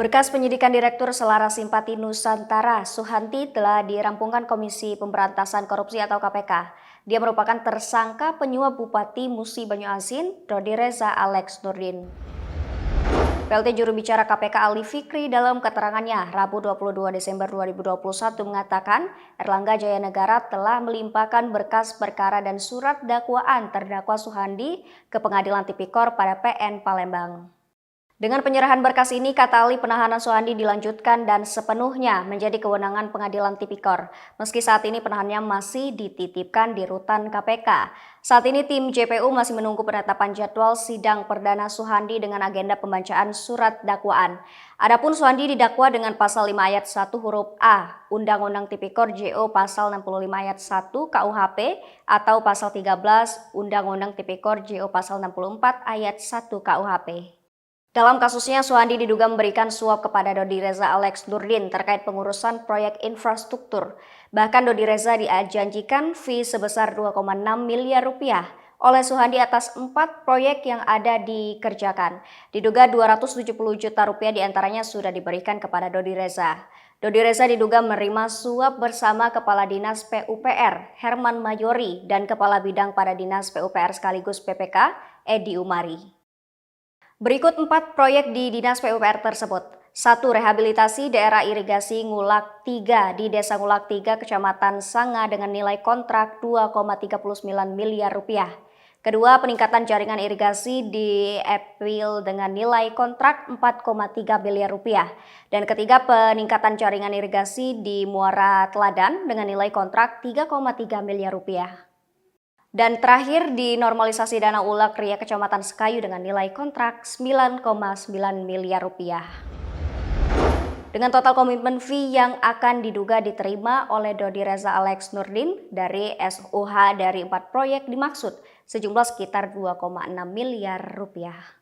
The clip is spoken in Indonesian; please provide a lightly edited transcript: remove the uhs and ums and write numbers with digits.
Berkas penyidikan Direktur Selara Simpati Nusantara, Suhanti, telah dirampungkan Komisi Pemberantasan Korupsi atau KPK. Dia merupakan tersangka penyuap Bupati Musi Banyuasin, Dodi Reza Alex Nurdin. PLT juru bicara KPK Ali Fikri dalam keterangannya Rabu 22 Desember 2021 mengatakan Erlangga Jaya Negara telah melimpahkan berkas perkara dan surat dakwaan terdakwa Suhandi ke Pengadilan Tipikor pada PN Palembang. Dengan penyerahan berkas ini, kata Ali, penahanan Suhandi dilanjutkan dan sepenuhnya menjadi kewenangan Pengadilan Tipikor. Meski saat ini penahanannya masih dititipkan di rutan KPK. Saat ini tim JPU masih menunggu penetapan jadwal sidang perdana Suhandi dengan agenda pembacaan surat dakwaan. Adapun Suhandi didakwa dengan pasal 5 ayat 1 huruf A, Undang-Undang Tipikor JO pasal 65 ayat 1 KUHP atau pasal 13 Undang-Undang Tipikor JO pasal 64 ayat 1 KUHP. Dalam kasusnya, Suhandi diduga memberikan suap kepada Dodi Reza Alex Nurdin terkait pengurusan proyek infrastruktur. Bahkan Dodi Reza dijanjikan fee sebesar 2,6 miliar rupiah oleh Suhandi atas 4 proyek yang ada dikerjakan. Diduga 270 juta rupiah diantaranya sudah diberikan kepada Dodi Reza. Dodi Reza diduga menerima suap bersama Kepala Dinas PUPR Herman Mayori dan Kepala Bidang pada Dinas PUPR sekaligus PPK Edi Umari. Berikut 4 proyek di Dinas PUPR tersebut. 1. Rehabilitasi daerah irigasi Ngulak 3 di Desa Ngulak 3, Kecamatan Sanga dengan nilai kontrak 2,39 miliar rupiah. Kedua, peningkatan jaringan irigasi di Epwil dengan nilai kontrak 4,3 miliar rupiah. Dan ketiga, peningkatan jaringan irigasi di Muara Teladan dengan nilai kontrak 3,3 miliar rupiah. Dan terakhir di normalisasi Danau Ulak Ria Kecamatan Sekayu dengan nilai kontrak 9,9 miliar rupiah. Dengan total komitmen fee yang akan diduga diterima oleh Dodi Reza Alex Nurdin dari SOH dari 4 proyek dimaksud sejumlah sekitar 2,6 miliar rupiah.